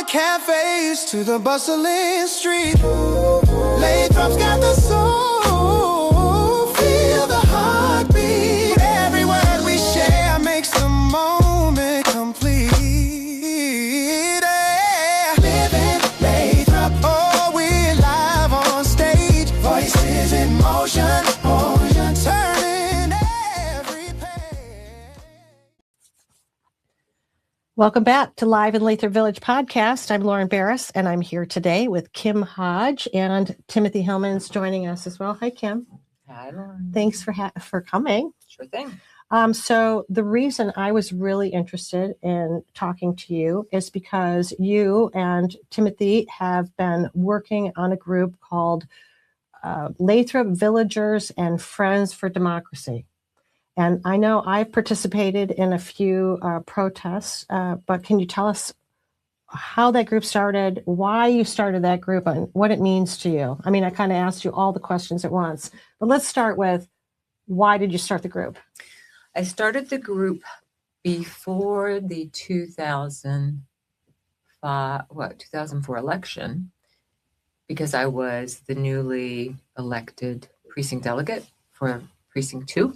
cafes to the bustling street. Lathrop's got the soul, feel the heartbeat. Every word we share makes the moment complete. Yeah. Living Lathrop, oh, we're live on stage. Voices in motion, turning every page. Welcome back to Live in Lathrup Village podcast. I'm Lauren Barris, and I'm here today with Kim Hodge, and Timothy Hillman's joining us as well. Hi, Kim. Hi, Lauren. Thanks for coming. Sure thing. So the reason I was really interested in talking to you is because you and Timothy have been working on a group called Lathrup Villagers and Friends for Democracy. And I know I participated in a few protests, but can you tell us how that group started, why you started that group, and what it means to you? I mean, I kind of asked you all the questions at once, but let's start with, why did you start the group? I started the group before the 2004 election because I was the newly elected precinct delegate for Precinct 2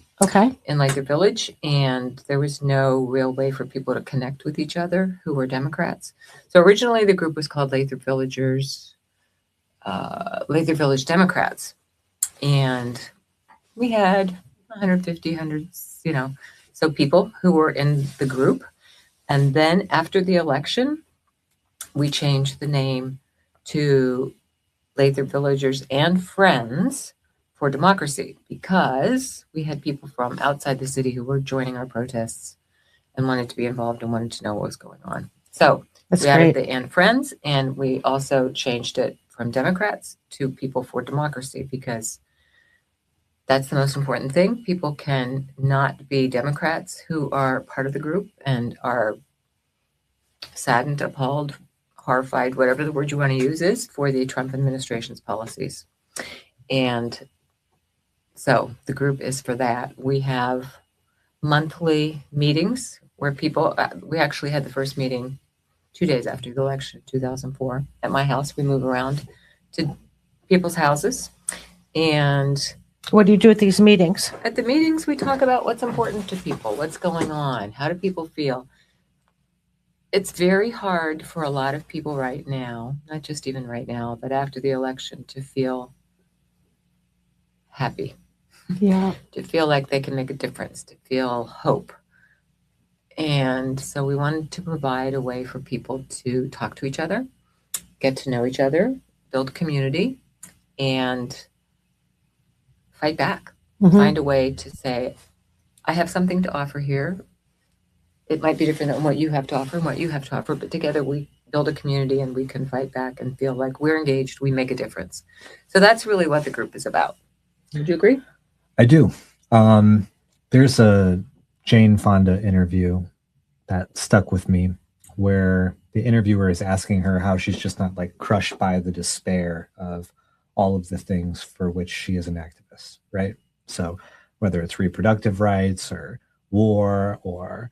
in Lathrup Village, and there was no real way for people to connect with each other who were Democrats. So originally the group was called Lathrup Villagers, Lathrup Village Democrats, and we had 150, so people who were in the group. And then after the election, we changed the name to Lathrup Villagers and Friends for Democracy, because we had people from outside the city who were joining our protests and wanted to be involved and wanted to know what was going on. So we added the and Friends, and we also changed it from Democrats to People for Democracy, because that's the most important thing. People can not be Democrats who are part of the group and are saddened, appalled, horrified, whatever the word you want to use is, for the Trump administration's policies. And so the group is for that. We have monthly meetings where people, we actually had the first meeting 2 days after the election, 2004, at my house. We move around to people's houses. And what do you do at these meetings? At the meetings, we talk about what's important to people, what's going on, how do people feel. It's very hard for a lot of people right now, not just even right now, but after the election, to feel happy. Yeah. To feel like they can make a difference, to feel hope. And so we wanted to provide a way for people to talk to each other, get to know each other, build community, and fight back. Mm-hmm. Find a way to say, I have something to offer here. It might be different than what you have to offer and what you have to offer, but together we build a community and we can fight back and feel like we're engaged, we make a difference. So that's really what the group is about. Would you agree? I do. There's a Jane Fonda interview that stuck with me where the interviewer is asking her how she's just not like crushed by the despair of all of the things for which she is an activist, right? So whether it's reproductive rights or war or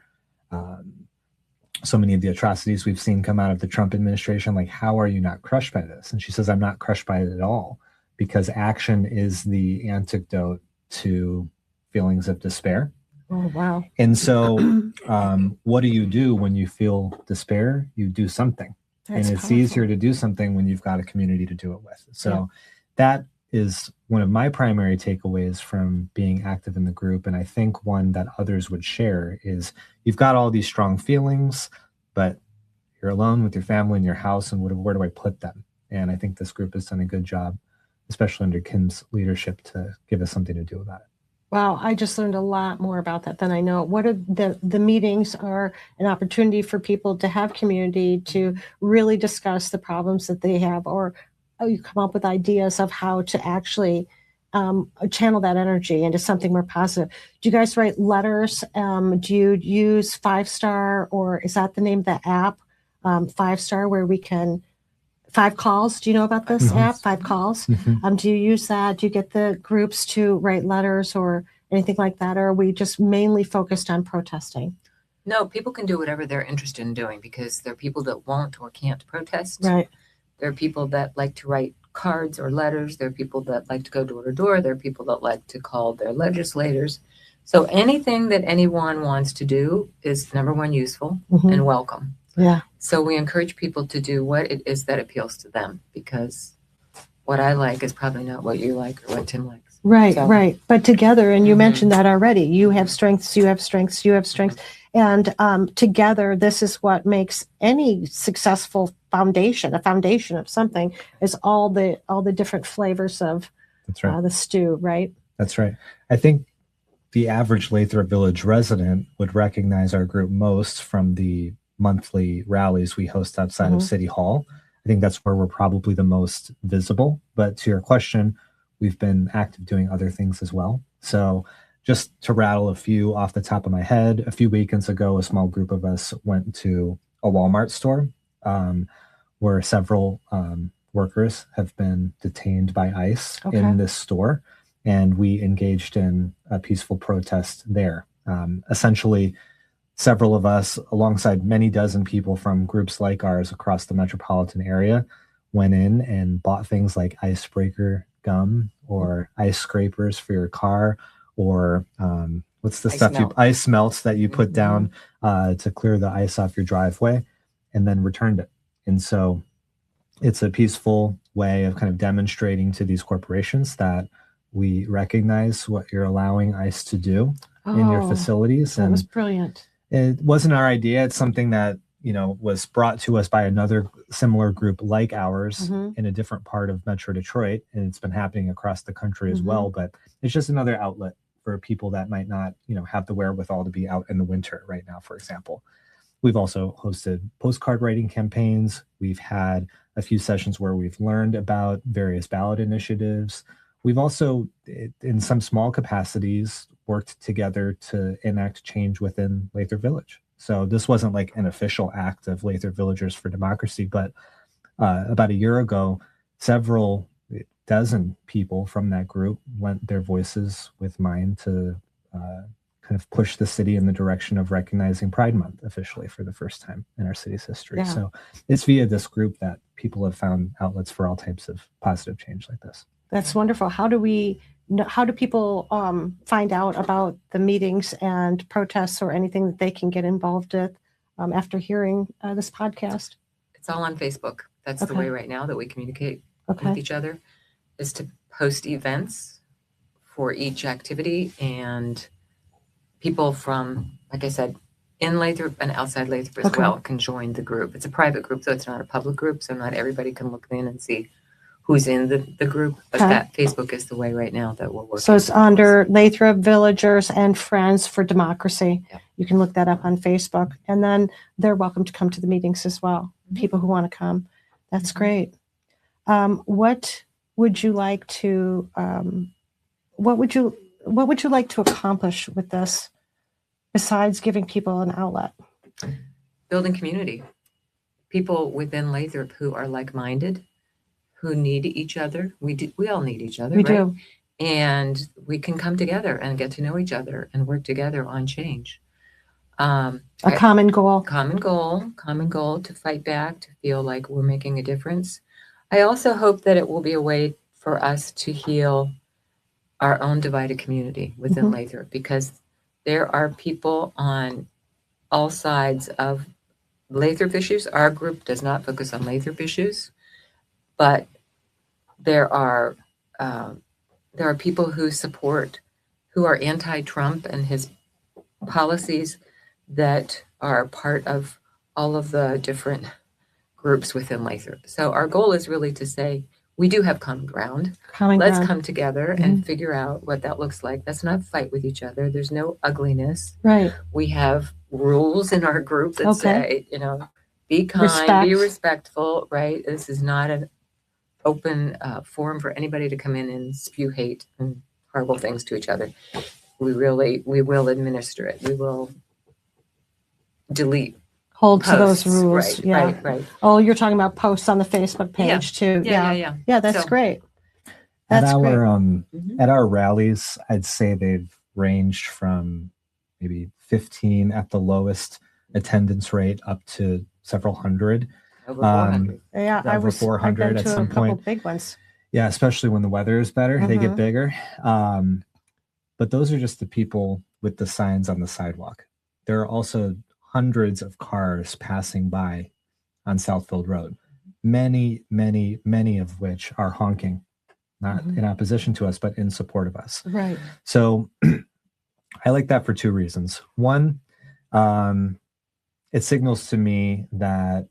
so many of the atrocities we've seen come out of the Trump administration, like, how are you not crushed by this? And she says, I'm not crushed by it at all, because action is the antidote to feelings of despair. Oh, wow. And so what do you do when you feel despair? You do something. That's and it's powerful. Easier to do something when you've got a community to do it with. So that is one of my primary takeaways from being active in the group. And I think one that others would share is you've got all these strong feelings, but you're alone with your family in your house, and where do I put them? And I think this group has done a good job, especially under Kim's leadership, to give us something to do about it. Wow, I just learned a lot more about that than I know. What are the meetings are an opportunity for people to have community, to really discuss the problems that they have, or you come up with ideas of how to actually channel that energy into something more positive. Do you guys write letters? Do you use 5-Star, or is that the name of the app, 5-Star, where we can 5 calls? Do you know about this app, 5 calls? Mm-hmm. Do you use that? Do you get the groups to write letters or anything like that? Or are we just mainly focused on protesting? No, people can do whatever they're interested in doing because there are people that won't or can't protest. Right. There are people that like to write cards or letters. There are people that like to go door to door. There are people that like to call their legislators. So anything that anyone wants to do is, number one, useful and welcome. Yeah. So we encourage people to do what it is that appeals to them, because what I like is probably not what you like or what Tim likes. Right, right. But together, and you mentioned that already, you have strengths, you have strengths, you have strengths. And together, this is what makes any successful foundation, a foundation of something, is all the different flavors of That's right. The stew, right? That's right. I think the average Lathrup Village resident would recognize our group most from the monthly rallies we host outside of City Hall. I think that's where we're probably the most visible. But to your question, we've been active doing other things as well. So just to rattle a few off the top of my head, a few weekends ago, a small group of us went to a Walmart store where several workers have been detained by ICE in this store. And we engaged in a peaceful protest there. Essentially, several of us, alongside many dozen people from groups like ours across the metropolitan area, went in and bought things like icebreaker gum or ice scrapers for your car, or what's the ice melts that you put down to clear the ice off your driveway, and then returned it. And so it's a peaceful way of kind of demonstrating to these corporations that we recognize what you're allowing ICE to do in your facilities. That was brilliant. It wasn't our idea. It's something that, was brought to us by another similar group like ours in a different part of Metro Detroit. And it's been happening across the country as well. But it's just another outlet for people that might not, have the wherewithal to be out in the winter right now, for example. We've also hosted postcard writing campaigns. We've had a few sessions where we've learned about various ballot initiatives. We've also, in some small capacities, worked together to enact change within Lathrup Village. So this wasn't like an official act of Lathrup Villagers for Democracy, but about a year ago, several dozen people from that group lent their voices with mine to kind of push the city in the direction of recognizing Pride Month officially for the first time in our city's history. Yeah. So it's via this group that people have found outlets for all types of positive change like this. That's wonderful. How do people find out about the meetings and protests or anything that they can get involved with after hearing this podcast? It's all on Facebook. That's the way right now that we communicate with each other, is to post events for each activity, and people from, like I said, in Lathrup and outside Lathrup as well can join the group. It's a private group, so it's not a public group, so not everybody can look in and see who's in the group, but that Facebook is the way right now that we're working. So it's under Lathrup Villagers and Friends for Democracy. Yeah. You can look that up on Facebook, and then they're welcome to come to the meetings as well. People who want to come. That's great. What would you like to what would you like to accomplish with this besides giving people an outlet? Building community. People within Lathrup who are like-minded, who need each other. We all need each other, we right? Do. And we can come together and get to know each other and work together on change. A common goal. Common goal to fight back, to feel like we're making a difference. I also hope that it will be a way for us to heal our own divided community within Lathrup, because there are people on all sides of Lathrup issues. Our group does not focus on Lathrup issues, but there are people who are anti-Trump and his policies, that are part of all of the different groups within Lathrup. So our goal is really to say, we do have common ground. Let's come together and figure out what that looks like. Let's not fight with each other. There's no ugliness. Right. We have rules in our group that say, be kind, be respectful, right? This is not an open forum for anybody to come in and spew hate and horrible things to each other. We will administer it. We will hold posts, to those rules. Right. Oh, you're talking about posts on the Facebook page too. Yeah. That's great. At our rallies, I'd say they've ranged from maybe 15 at the lowest attendance rate, up to several hundred. Over 400. Yeah, over 400 I've been at to some a couple point. big ones. Yeah, especially when the weather is better, they get bigger. But those are just the people with the signs on the sidewalk. There are also hundreds of cars passing by on Southfield Road, many, many, many of which are honking, not in opposition to us, but in support of us. Right. So I like that for two reasons. One, it signals to me that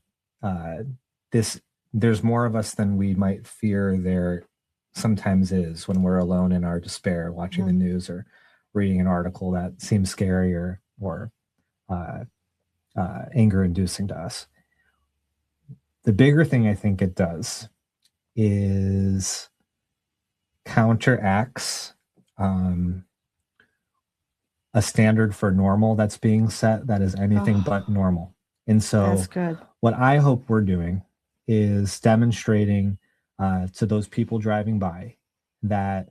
there's more of us than we might fear there sometimes is when we're alone in our despair, watching the news or reading an article that seems scary or anger inducing to us. The bigger thing I think it does is counteracts a standard for normal that's being set that is anything but normal. And so that's good. What I hope we're doing is demonstrating to those people driving by that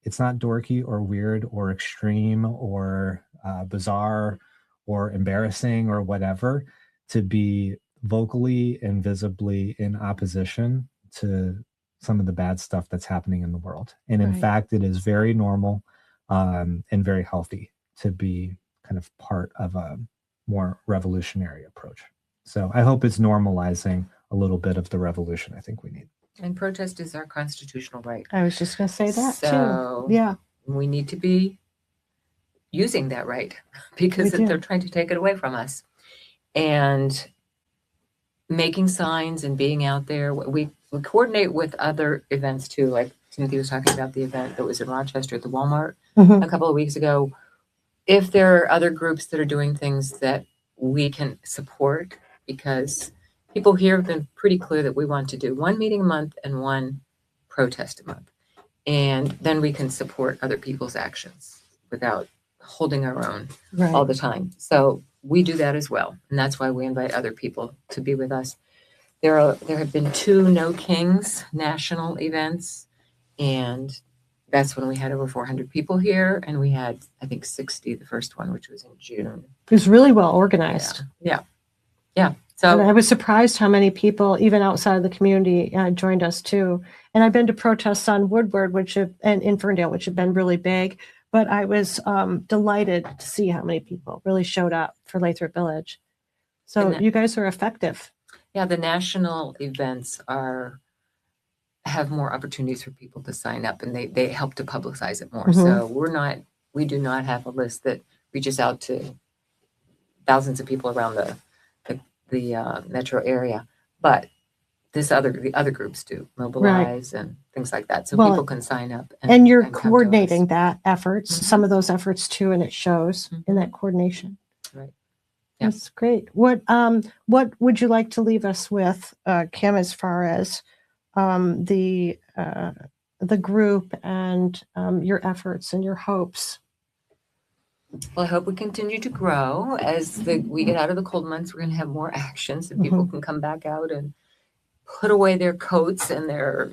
it's not dorky or weird or extreme or bizarre or embarrassing or whatever to be vocally and visibly in opposition to some of the bad stuff that's happening in the world. And in fact, it is very normal and very healthy to be kind of part of a more revolutionary approach. So I hope it's normalizing a little bit of the revolution I think we need. And protest is our constitutional right. I was just going to say that So too. Yeah. We need to be using that right because they're trying to take it away from us. And making signs and being out there. We coordinate with other events too. Like Timothy was talking about the event that was in Rochester at the Walmart a couple of weeks ago. If there are other groups that are doing things that we can support, because people here have been pretty clear that we want to do one meeting a month and one protest a month. And then we can support other people's actions without holding our own all the time. So we do that as well. And that's why we invite other people to be with us. There have been 2 No Kings national events, and that's when we had over 400 people here, and we had, I think, 60 the first one, which was in June. It was really well organized. Yeah. So and I was surprised how many people, even outside of the community, joined us too. And I've been to protests on Woodward, and in Ferndale, which have been really big. But I was delighted to see how many people really showed up for Lathrup Village. So you guys are effective. Yeah, the national events have more opportunities for people to sign up, and they help to publicize it more. So we do not have a list that reaches out to thousands of people around the metro area, but the other groups do mobilize and things like that, so people can sign up. And you're coordinating that efforts, some of those efforts too, and it shows in that coordination. Right. Yeah. That's great. What would you like to leave us with, Kim, as far as the group and your efforts and your hopes? Well, I hope we continue to grow as we get out of the cold months. We're going to have more action, so people can come back out and put away their coats and their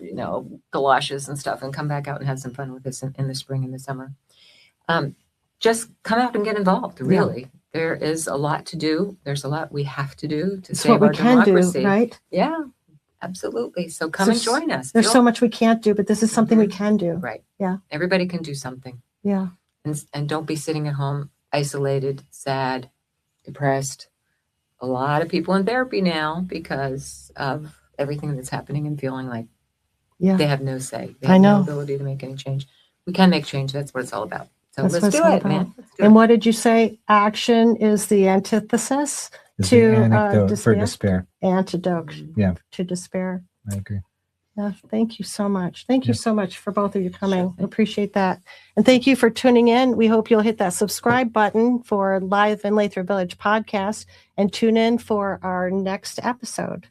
galoshes and stuff, and come back out and have some fun with us in the spring and the summer. Just come out and get involved. Really, there is a lot to do. There's a lot we have to do to save our democracy. Do, right? Yeah, absolutely. So come and join us. There's so much we can't do, but this is something we can do. Right. Yeah. Everybody can do something. Yeah. And don't be sitting at home isolated, sad, depressed. A lot of people in therapy now because of everything that's happening and feeling like they have no say. They have no ability to make any change. We can make change. That's what it's all about. So let's do it, man. And what did you say? Action is the antithesis to despair. Antidote to despair. I agree. Yeah, thank you so much. Thank you so much for both of you coming. Sure. Appreciate that. And thank you for tuning in. We hope you'll hit that subscribe button for Live in Lathrup Village podcast and tune in for our next episode.